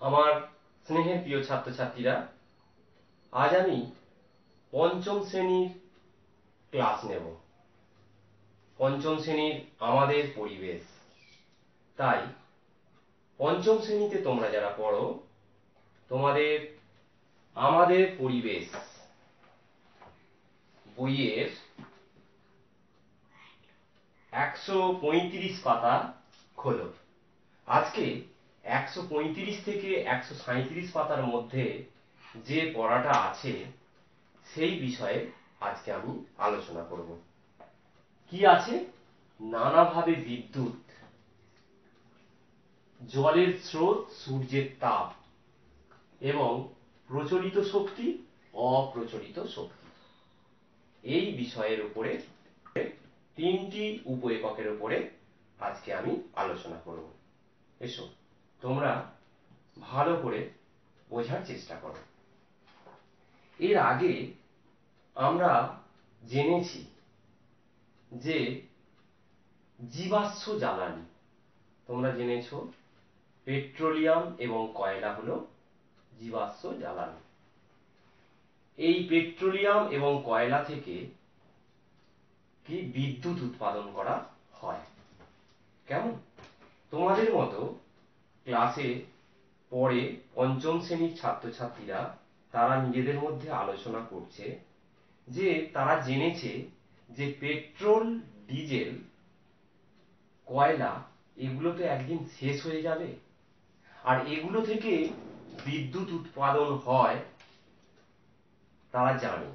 আমার স্নেহের প্রিয় ছাত্রছাত্রীরা, আজ আমি পঞ্চম শ্রেণীর ক্লাস নেব। পঞ্চম শ্রেণীর আমাদের পরিবেশ। তাই পঞ্চম শ্রেণীতে তোমরা যারা পড়ো, তোমাদের আমাদের পরিবেশ বইয়ের 135 পাতা খোলো। আজকে 135 থেকে 137 পাতার মধ্যে যে পড়াটা আছে সেই বিষয়ে আজকে আমি আলোচনা করব। কি আছে? নানাভাবে বিদ্যুৎ, জলের স্রোত, সূর্যের তাপ এবং প্রচলিত শক্তি, অপ্রচলিত শক্তি, এই বিষয়ের উপরে তিনটি উপ এককের উপরে আজকে আমি আলোচনা করব। এসো তোমরা ভালো করে বোঝার চেষ্টা করো। এর আগে আমরা জেনেছি যে জীবাশ্ম জ্বালানি, তোমরা জেনেছো পেট্রোলিয়াম এবং কয়লা হলো জীবাশ্ম জ্বালানি। এই পেট্রোলিয়াম এবং কয়লা থেকে কি বিদ্যুৎ উৎপাদন করা হয়। কেমন? তোমাদের মতো ক্লাসে পড়ে পঞ্চম শ্রেণীর ছাত্রছাত্রীরা তারা নিজেদের মধ্যে আলোচনা করছে যে তারা জেনেছে যে পেট্রোল, ডিজেল, কয়লা এগুলো তো একদিন শেষ হয়ে যাবে, আর এগুলো থেকে বিদ্যুৎ উৎপাদন হয় তারা জানে।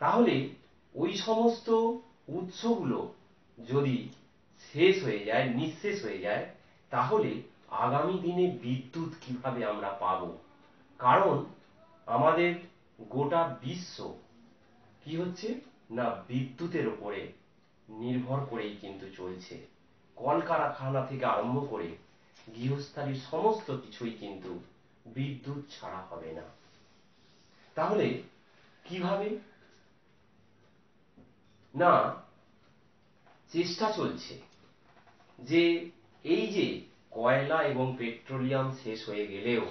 তাহলে ওই সমস্ত উৎসগুলো যদি শেষ হয়ে যায়, নিঃশেষ হয়ে যায়, তাহলে আগামী দিনে বিদ্যুৎ কিভাবে আমরা পাব? কারণ আমাদের গোটা বিশ্ব কি হচ্ছে না বিদ্যুতের উপরে নির্ভর করেই কিন্তু চলছে। কলকারখানা থেকে আরম্ভ করে গৃহস্থালির সমস্ত কিছুই কিন্তু বিদ্যুৎ ছাড়া হবে না। তাহলে কিভাবে? না, চেষ্টা চলছে যে এই যে কয়লা এবং পেট্রোলিয়াম শেষ হয়ে গেলেও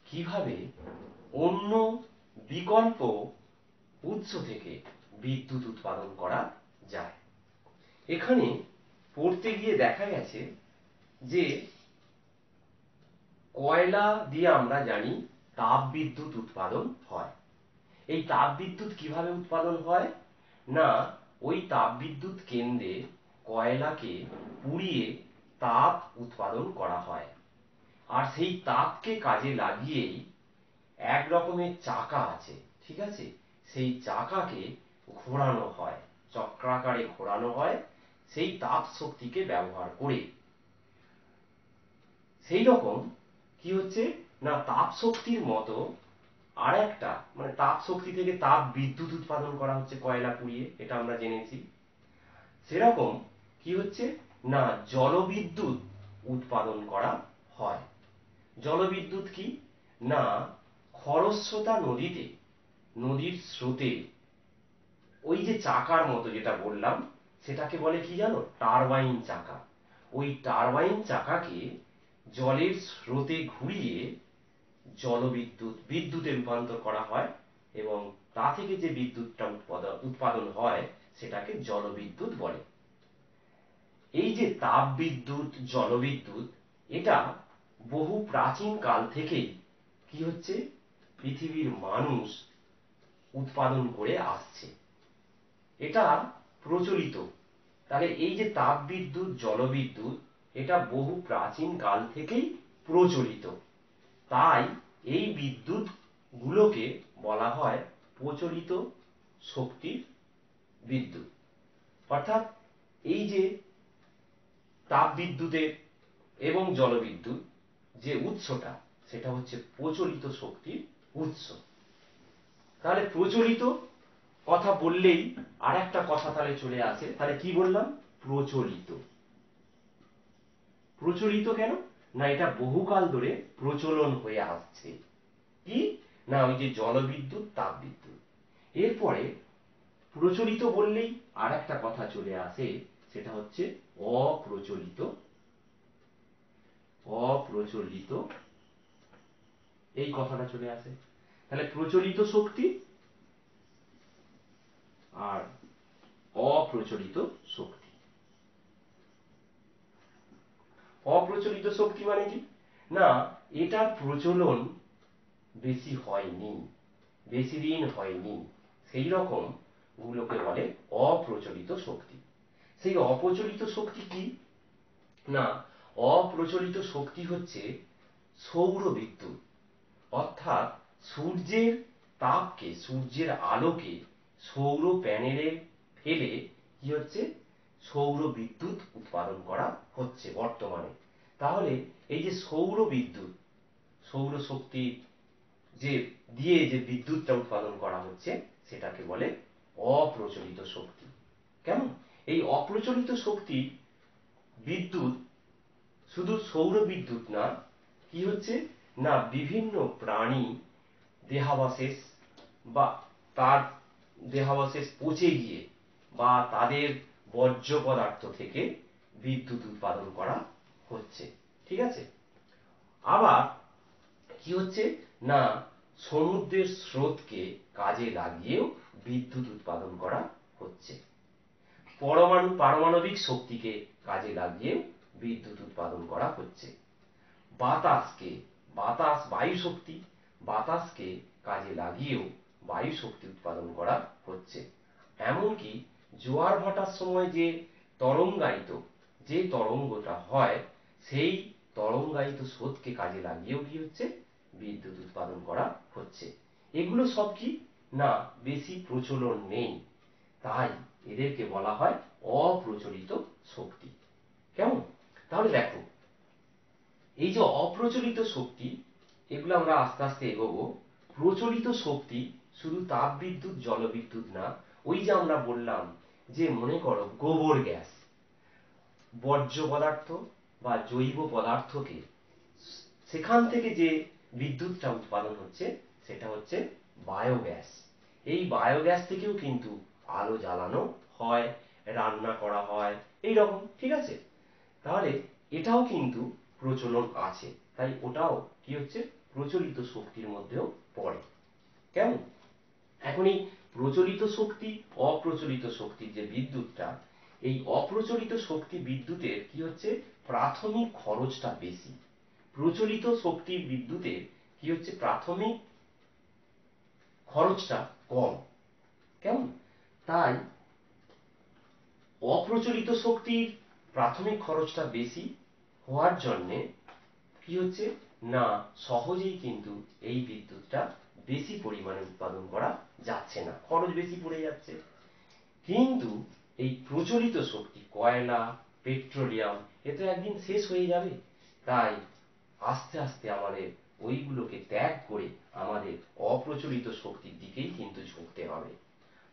কিভাবে অন্য বিকল্প উৎস থেকে বিদ্যুৎ উৎপাদন করা যায়। এখানে পড়তে গিয়ে দেখা গেছে যে কয়লা দিয়ে আমরা জানি তাপ বিদ্যুৎ উৎপাদন হয়। এই তাপ বিদ্যুৎ কিভাবে উৎপাদন হয়? না, ওই তাপ বিদ্যুৎ কেন্দ্রে কয়লাকে পুড়িয়ে তাপ উৎপাদন করা হয়, আর সেই তাপকে কাজে লাগিয়েই এক রকমের চাকা আছে, ঠিক আছে, সেই চাকাকে ঘোরানো হয়, চক্রাকারে ঘোরানো হয় সেই তাপ শক্তিকে ব্যবহার করে। সেই রকম কি হচ্ছে না তাপ শক্তির মতো আর একটা মানে তাপ শক্তি থেকে তাপ বিদ্যুৎ উৎপাদন করা হচ্ছে কয়লা পুড়িয়ে, এটা আমরা জেনেছি। সেরকম কি হচ্ছে না জলবিদ্যুৎ উৎপাদন করা হয়। জলবিদ্যুৎ কি না খরস্রোতা নদীতে, নদীর স্রোতে ওই যে চাকার মতো যেটা বললাম সেটাকে বলে কি জানো? টারবাইন চাকা। ওই টারবাইন চাকাকে জলের স্রোতে ঘুরিয়ে জলবিদ্যুৎ বিদ্যুতে রূপান্তর করা হয় এবং তা থেকে যে বিদ্যুৎটা উৎপাদন হয় সেটাকে জলবিদ্যুৎ বলে। এই যে তাপ বিদ্যুৎ, জলবিদ্যুৎ, এটা বহু প্রাচীন কাল থেকেই কি হচ্ছে পৃথিবীর মানুষ উৎপাদন করে আসছে, এটা প্রচলিত। তাহলে এই যে তাপ বিদ্যুৎ, জলবিদ্যুৎ, এটা বহু প্রাচীন কাল থেকেই প্রচলিত। তাই এই বিদ্যুৎ গুলোকে বলা হয় প্রচলিত শক্তির বিদ্যুৎ। অর্থাৎ এই যে তাপ বিদ্যুতের এবং জলবিদ্যুৎ যে উৎসটা সেটা হচ্ছে প্রচলিত শক্তির উৎস। তাহলে প্রচলিত কথা বললেই আর একটা কথা তাহলে চলে আসে, তাহলে কি বললাম? প্রচলিত। প্রচলিত কেন? না এটা বহুকাল ধরে প্রচলন হয়ে আসছে। কি না ওই যে জলবিদ্যুৎ, তাপ বিদ্যুৎ। এরপরে প্রচলিত বললেই আর একটা কথা চলে আসে, সেটা হচ্ছে অপ্রচলিত। অপ্রচলিত এই কথাটা চলে আসে। তাহলে প্রচলিত শক্তি আর অপ্রচলিত শক্তি। অপ্রচলিত শক্তি মানে কি, না এটার প্রচলন বেশি হয়নি, বেশি দিন হয়নি, সেই রকম গুলোকে বলে অপ্রচলিত শক্তি। সেই অপ্রচলিত শক্তি কি, না অপ্রচলিত শক্তি হচ্ছে সৌর বিদ্যুৎ, অর্থাৎ সূর্যের তাপকে, সূর্যের আলোকে সৌর প্যানেলে ফেলে কি হচ্ছে, সৌর বিদ্যুৎ উৎপাদন করা হচ্ছে বর্তমানে। তাহলে এই যে সৌর বিদ্যুৎ, সৌর শক্তি যে দিয়ে যে বিদ্যুৎটা উৎপাদন করা হচ্ছে সেটাকে বলে অপ্রচলিত শক্তি। কেমন, এই অপ্রচলিত শক্তি বিদ্যুৎ শুধু সৌর বিদ্যুৎ না, কি হচ্ছে না বিভিন্ন প্রাণী দেহাবশেষ বা তার দেহাবশেষ পচে গিয়ে বা তাদের বর্জ্য পদার্থ থেকে বিদ্যুৎ উৎপাদন করা হচ্ছে। ঠিক আছে, আবার কি হচ্ছে না সমুদ্রের স্রোতকে কাজে লাগিয়েও বিদ্যুৎ উৎপাদন করা হচ্ছে। পারমাণবিক শক্তিকে কাজে লাগিয়েও বিদ্যুৎ উৎপাদন করা হচ্ছে। বায়ু শক্তি, বাতাসকে কাজে লাগিয়েও বায়ু শক্তি উৎপাদন করা হচ্ছে। এমনকি জোয়ার ভাটার সময় যে তরঙ্গটা হয় সেই তরঙ্গায়িত স্রোতকে কাজে লাগিয়েও কি হচ্ছে, বিদ্যুৎ উৎপাদন করা হচ্ছে। এগুলো সব কি, না বেশি প্রচলন নেই, তাই এদেরকে বলা হয় অপ্রচলিত শক্তি। কেমন, তাহলে দেখো এই যে অপ্রচলিত শক্তি, এগুলো আমরা আস্তে আস্তে এগোবো। প্রচলিত শক্তি শুধু তাপবিদ্যুৎ জলবিদ্যুৎ না, ওই যে আমরা বললাম যে মনে করো গোবর গ্যাস, বর্জ্য পদার্থ বা জৈব পদার্থকে সেখান থেকে যে বিদ্যুৎটা উৎপাদন হচ্ছে সেটা হচ্ছে বায়োগ্যাস। এই বায়োগ্যাস থেকেও কিন্তু আলো জ্বালানো হয়, রান্না করা হয়, এই রকম। ঠিক আছে, তাহলে এটাও কিন্তু প্রচলন আছে, তাই ওটাও কি হচ্ছে, প্রচলিত শক্তির মধ্যেও পড়ে। কেমন, এখন এই প্রচলিত শক্তি অপ্রচলিত শক্তির যে বিদ্যুৎটা, এই অপ্রচলিত শক্তি বিদ্যুতের কি হচ্ছে, প্রাথমিক খরচটা বেশি। প্রচলিত শক্তির বিদ্যুতের কি হচ্ছে, প্রাথমিক খরচটা কম। কেমন, তাই অপ্রচলিত শক্তির প্রাথমিক খরচটা বেশি হওয়ার জন্যে কি হচ্ছে, না সহজেই কিন্তু এই বিদ্যুৎটা বেশি পরিমাণে উৎপাদন করা যাচ্ছে না, খরচ বেশি পড়ে যাচ্ছে। কিন্তু এই প্রচলিত শক্তি, কয়লা, পেট্রোলিয়াম, এ তো একদিন শেষ হয়ে যাবে, তাই আস্তে আস্তে আমাদের ওইগুলোকে ত্যাগ করে আমাদের অপ্রচলিত শক্তির দিকেই কিন্তু ঝুঁকতে হবে,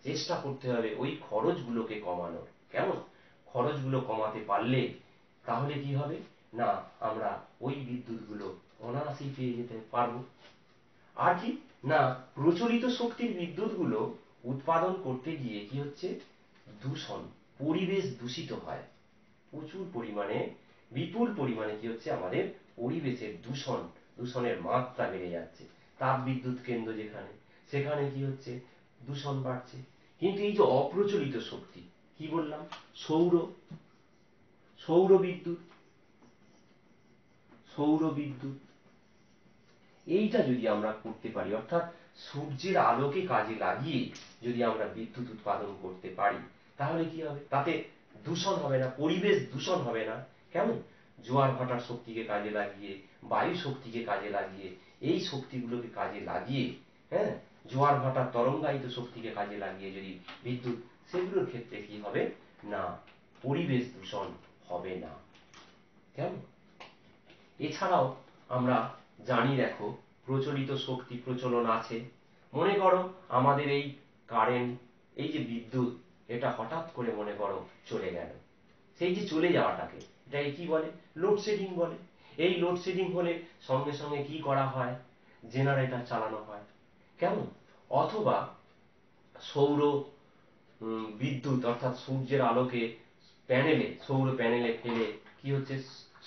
চেষ্টা করতে হবে ওই খরচগুলোকে কমানোর। কেমন, খরচগুলো কমাতে পারলে তাহলে কি হবে, না আমরা ওই বিদ্যুৎগুলো অনায়াসেই পেয়ে যেতে পারবো। আর কি, না প্রচলিত শক্তির বিদ্যুৎগুলো উৎপাদন করতে গিয়ে কি হচ্ছে, দূষণ, পরিবেশ দূষিত হয় প্রচুর পরিমাণে, বিপুল পরিমাণে কি হচ্ছে, আমাদের পরিবেশের দূষণের মাত্রা বেড়ে যাচ্ছে। তাপ বিদ্যুৎ কেন্দ্র যেখানে, সেখানে কি হচ্ছে, দূষণ বাড়ছে। কিন্তু এই যে অপ্রচলিত শক্তি, কি বললাম, সৌর সৌর বিদ্যুৎ, সৌর বিদ্যুৎ এইটা যদি আমরা করতে পারি, অর্থাৎ সূর্যের আলোকে কাজে লাগিয়ে যদি আমরা বিদ্যুৎ উৎপাদন করতে পারি, তাহলে কি হবে, তাতে দূষণ হবে না, পরিবেশ দূষণ হবে না। কেমন, জোয়ার ভাটার শক্তিকে কাজে লাগিয়ে, বায়ু শক্তিকে কাজে লাগিয়ে, এই শক্তিগুলোকে কাজে লাগিয়ে, হ্যাঁ জোয়ার ভাটার তরঙ্গায়িত শক্তিকে কাজে লাগিয়ে যদি বিদ্যুৎ, সেগুলোর ক্ষেত্রে কি হবে, না পরিবেশ দূষণ হবে না। কেমন, এছাড়াও আমরা জানি, দেখো প্রচলিত শক্তি প্রচলন আছে। মনে করো আমাদের এই কারেন্ট, এই যে বিদ্যুৎ, এটা হঠাৎ করে মনে করো চলে গেল, সেই যে চলে যাওয়াটাকে এটাকে কি বলে, লোডশেডিং বলে। এই লোডশেডিং হলে সঙ্গে সঙ্গে কি করা হয়, জেনারেটর চালানো হয়। কেমন, অথবা সৌর বিদ্যুৎ, অর্থাৎ সূর্যের আলোকে সৌর প্যানেলে ফেলে কি হচ্ছে,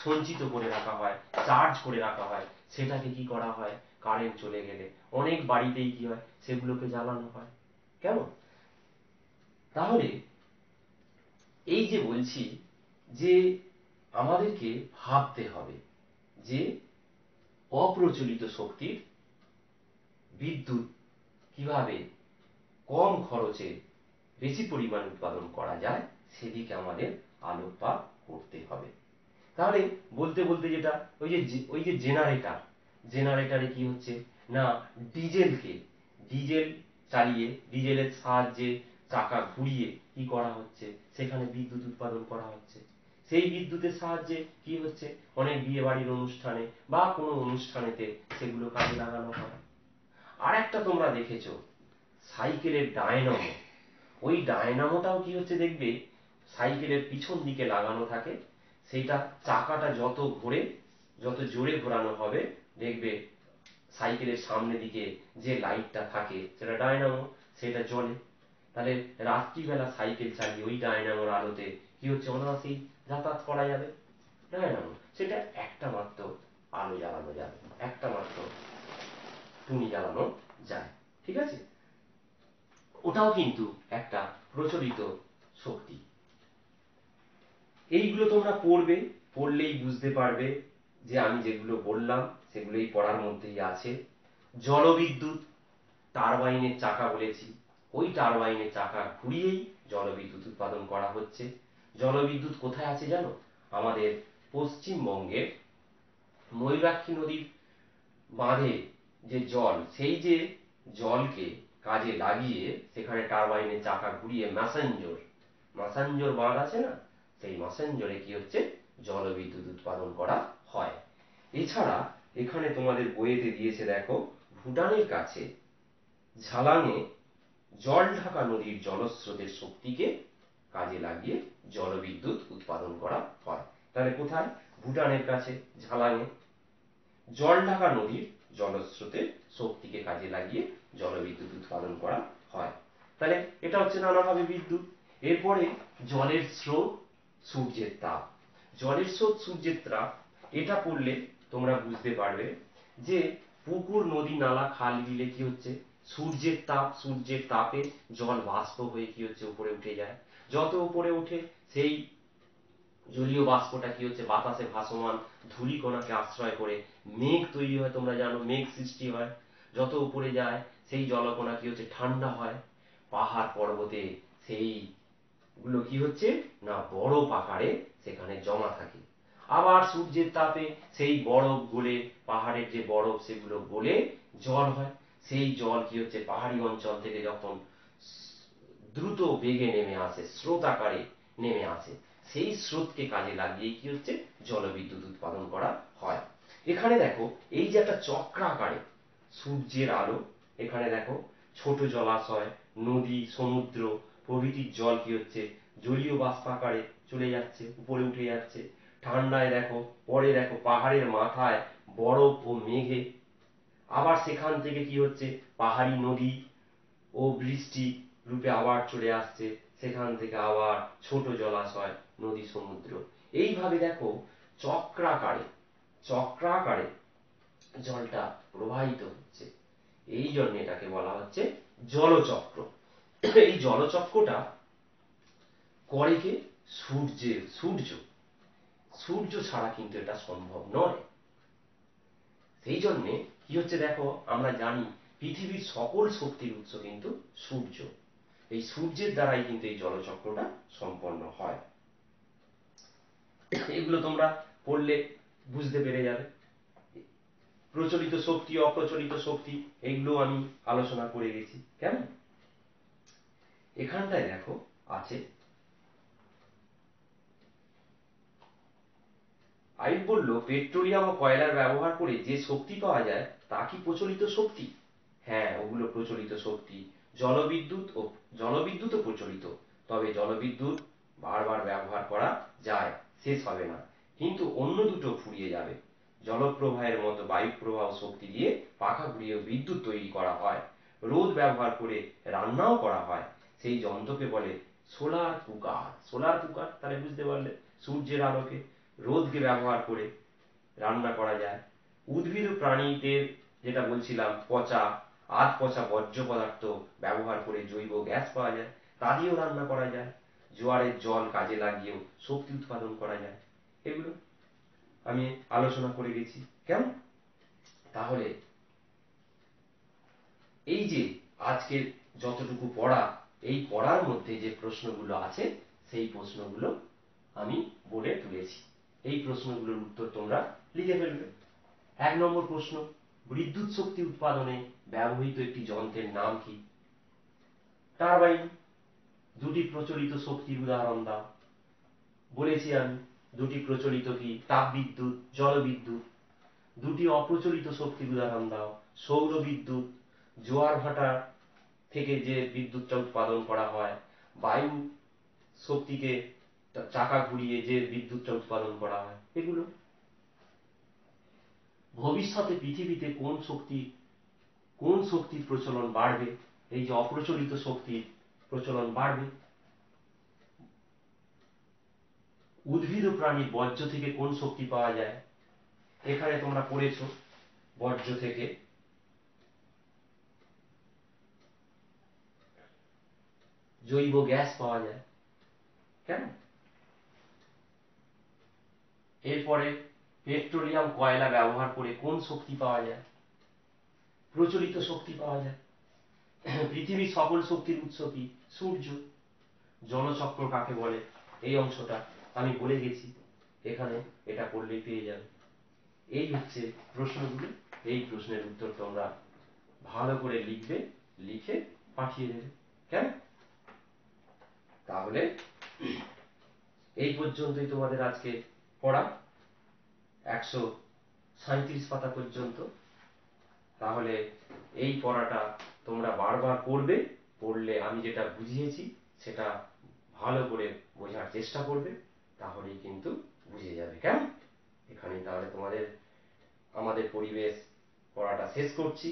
সঞ্চিত করে রাখা হয়, চার্জ করে রাখা হয়, সেটাকে কি করা হয়, কারেন্ট চলে গেলে অনেক বাড়িতেই কি হয়, সেগুলোকে জ্বালানো হয়। কেমন? তাহলে এই যে বলছি যে আমাদেরকে ভাবতে হবে যে অপ্রচলিত শক্তির বিদ্যুৎ কিভাবে কম খরচে বেশি পরিমাণ উৎপাদন করা যায়, সেদিকে আমাদের আলোকপাত করতে হবে। তাহলে বলতে বলতে যেটা ওই যে জেনারেটরে কি হচ্ছে না, ডিজেল চালিয়ে, ডিজেলের সাহায্যে চাকা ঘুরিয়ে কি করা হচ্ছে, সেখানে বিদ্যুৎ উৎপাদন করা হচ্ছে। সেই বিদ্যুতের সাহায্যে কি হচ্ছে, অনেক বিয়ে বাড়ির অনুষ্ঠানে বা কোনো অনুষ্ঠানেতে সেগুলো কাজে লাগানো হয়। আর একটা তোমরা দেখেছো সাইকেলের ডায়নামো, ওই ডায়নামোটাও কি হচ্ছে দেখবে সাইকেলের পিছন দিকে লাগানো থাকে, সেটা চাকাটা যত ঘোরে, যত জোরে ঘোরানো হবে দেখবে সাইকেলের সামনে দিকে যে লাইটটা থাকে সেটা ডায়নামো, সেটা জ্বলে। তাহলে রাত্রিবেলা সাইকেল চালিয়ে ওই ডায়নামোর আলোতে কি হচ্ছে, অনায়াসেই যাতায়াত করা যাবে। ডায়নামো সেটা একটা মাত্র আলো জ্বালানো যাবে, একটা মাত্র টুনি জ্বালানো যায়, ঠিক আছে? ওটাও কিন্তু একটা প্রচলিত শক্তি। এইগুলো তোমরা পড়বে, পড়লেই বুঝতে পারবে যে আমি যেগুলো বললাম সেগুলোই পড়ার মধ্যেই আছে। জলবিদ্যুৎ, টারবাইনের চাকা বলেছি, ওই টারবাইনের চাকা ঘুরিয়েই জলবিদ্যুৎ উৎপাদন করা হচ্ছে। জলবিদ্যুৎ কোথায় আছে জানো? আমাদের পশ্চিমবঙ্গের ময়ূরাক্ষী নদীর বাঁধে যে জল, সেই যে জলকে কাজে লাগিয়ে সেখানে টারবাইনের চাকা ঘুরিয়ে ম্যাসাঞ্জোর বাঁধ আছে না, সেই ম্যাসাঞ্জোরে কি হচ্ছে, জলবিদ্যুৎ উৎপাদন করা হয়। এছাড়া এখানে তোমাদের বইয়েতে দিয়েছে দেখো, ভুটানের কাছে ঝালাঙে জলঢাকা নদীর জলস্রোতের শক্তিকে কাজে লাগিয়ে জলবিদ্যুৎ উৎপাদন করা হয়। তাহলে কোথায়? ভুটানের কাছে ঝালাঙে জলঢাকা নদীর জলস্রোতের শক্তিকে কাজে লাগিয়ে জলবিদ্যুৎ উৎপাদন করা হয়। তাহলে এটা হচ্ছে নানাভাবে বিদ্যুৎ। এরপরে জলের স্রোত, সূর্যের তাপ। জলের স্রোত, সূর্যের তাপ, এটা পড়লে তোমরা বুঝতে পারবে যে পুকুর, নদী, নালা, খাল, বিলে কি হচ্ছে, সূর্যের তাপে জল বাষ্প হয়ে কি হচ্ছে, উপরে উঠে যায়। যত উপরে ওঠে সেই জলীয় বাষ্পটা কি হচ্ছে, বাতাসে ভাসমান ধূলিকণাকে আশ্রয় করে মেঘ তৈরি হয়। তোমরা জানো মেঘ সৃষ্টি হয়। যত উপরে যায় সেই জলকণা কি হচ্ছে, ঠান্ডা হয়। পাহাড় পর্বতে সেই গুলো কি হচ্ছে না, বরফ আকারে সেখানে জমা থাকে। আবার সূর্যের তাপে সেই বরফ গলে, পাহাড়ের যে বরফ সেগুলো গলে জল হয়। সেই জল কি হচ্ছে, পাহাড়ি অঞ্চল থেকে যখন দ্রুত বেগে নেমে আসে, স্রোত আকারে নেমে আসে, সেই স্রোতকে কাজে লাগিয়ে কি হচ্ছে, জলবিদ্যুৎ উৎপাদন করা হয়। এখানে দেখো এই যে একটা চক্রাকারে সূর্যের আলো, এখানে দেখো ছোট জলাশয়, নদী, সমুদ্র প্রভৃতির জল কি হচ্ছে, জলীয় বাষ্প আকারে চলে যাচ্ছে, উপরে উঠে যাচ্ছে। ঠান্ডায় দেখো, পরে দেখো পাহাড়ের মাথায় বরফ ও মেঘে, আবার সেখান থেকে কি হচ্ছে, পাহাড়ি নদী ও বৃষ্টি রূপে আবার চলে আসছে, সেখান থেকে আবার ছোট জলাশয়, নদী, সমুদ্র, এইভাবে দেখো চক্রাকারে চক্রাকারে জলটা প্রবাহিত হচ্ছে। এই জন্য এটাকে বলা হচ্ছে জলচক্র। এই জলচক্রটা করে কে? সূর্য ছাড়া কিন্তু এটা সম্ভব নয়। সেই জন্য কি হচ্ছে দেখো, আমরা জানি পৃথিবীর সকল শক্তির উৎস কিন্তু সূর্য। এই সূর্যের দ্বারাই কিন্তু এই জলচক্রটা সম্পন্ন হয়। এগুলো তোমরা পড়লে বুঝতে পেরে যাবে। প্রচলিত শক্তি, অপ্রচলিত শক্তি, এগুলো আমি আলোচনা করে গেছি। কেমন? এখানটায় দেখো আছে, আইব বলল পেট্রোলিয়াম ও কয়লার ব্যবহার করে যে শক্তি পাওয়া যায় তা কি প্রচলিত শক্তি? হ্যাঁ, ওগুলো প্রচলিত শক্তি। জলবিদ্যুৎও প্রচলিত, তবে জলবিদ্যুৎ বারবার ব্যবহার করা যায়, শেষ হবে না। কিন্তু অন্য দুটো ফুরিয়ে যাবে। জলপ্রবাহের মতো বায়ু প্রবাহ শক্তি দিয়ে পাখা ঘুরিয়ে বিদ্যুৎ তৈরি করা হয়। রোদ ব্যবহার করে রান্নাও করা হয়। সেই যন্ত্রকে বলে সোলার কুকার। সোলার কুকার, তাহলে বুঝতে পারলে সূর্যের আলোকে রোদকে ব্যবহার করে রান্না করা যায়। উদ্ভিদ ও প্রাণীদের যেটা বলছিলাম পচা আধ পচা বর্জ্য পদার্থ ব্যবহার করে জৈব গ্যাস পাওয়া যায়, তা দিয়েও রান্না করা যায়। জোয়ারের জল কাজে লাগিয়েও শক্তি উৎপাদন করা যায়। এগুলো আমি আলোচনা করে গেছি। কেমন? তাহলে এই যে আজকের যতটুকু পড়া, এই পড়ার মধ্যে যে প্রশ্নগুলো আছে সেই প্রশ্নগুলো আমি বলে তুলেছি। এই প্রশ্নগুলোর উত্তর তোমরা লিখে ফেলবে। 1 নম্বর প্রশ্ন, বিদ্যুৎ শক্তি উৎপাদনে ব্যবহৃত একটি যন্ত্রের নাম কি? টারবাইন। দুটি প্রচলিত শক্তির উদাহরণ দাও। বলেছি আমি দুটি প্রচলিত কি? তাপবিদ্যুৎ, জলবিদ্যুৎ। দুটি অপ্রচলিত শক্তির উদাহরণ দাও। সৌর বিদ্যুৎ, জোয়ার ভাটা থেকে যে বিদ্যুৎটা উৎপাদন করা হয়, বায়ু শক্তিকে চাকা ঘুরিয়ে যে বিদ্যুৎটা উৎপাদন করা হয়, এগুলো। ভবিষ্যতে পৃথিবীতে কোন শক্তির প্রচলন বাড়বে? এই যে অপ্রচলিত শক্তির প্রচলন বাড়বে। উদ্ভিদ ও প্রাণীর বর্জ্য থেকে কোন শক্তি পাওয়া যায়? এখানে তোমরা পড়েছো বর্জ্য থেকে জৈব গ্যাস পাওয়া যায়। কেন? এরপরে পেট্রোলিয়াম কয়লা ব্যবহার করে কোন শক্তি পাওয়া যায়? প্রচলিত শক্তি পাওয়া যায়। পৃথিবীর সকল শক্তির উৎস কি? সূর্য। জলচক্র কাকে বলে? এই অংশটা আমি বলে গেছি, এখানে এটা করলেই পেয়ে যাবে। এই হচ্ছে প্রশ্নগুলো। এই প্রশ্নের উত্তর তোমরা ভালো করে লিখবে, লিখে পাঠিয়ে দেবে। কেন? তাহলে এই পর্যন্তই তোমাদের আজকে পড়া, 137 পাতা পর্যন্ত। তাহলে এই পড়াটা তোমরা বারবার পড়বে, পড়লে আমি যেটা বুঝিয়েছি সেটা ভালো করে বোঝার চেষ্টা করবে, তাহলেই কিন্তু বুঝে যাবে। কেমন? এখানেই তাহলে আমাদের পরিবেশ পড়াটা শেষ করছি।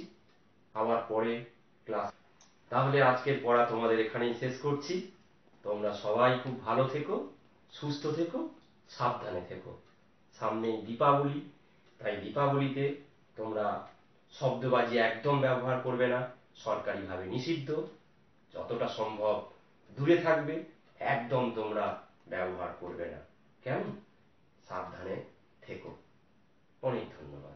আবার পরে ক্লাস। তাহলে আজকের পড়া তোমাদের এখানেই শেষ করছি। তোমরা সবাই খুব ভালো থেকো, সুস্থ থেকো, সাবধানে থেকো। সামনেই দীপাবলি, তাই দীপাবলিতে তোমরা শব্দবাজি একদম ব্যবহার করবে না, সরকারিভাবে নিষিদ্ধ। যতটা সম্ভব দূরে থাকবে, একদম তোমরা ব্যবহার করবে না। কেমন? সাবধানে থেকো। অনেক ধন্যবাদ।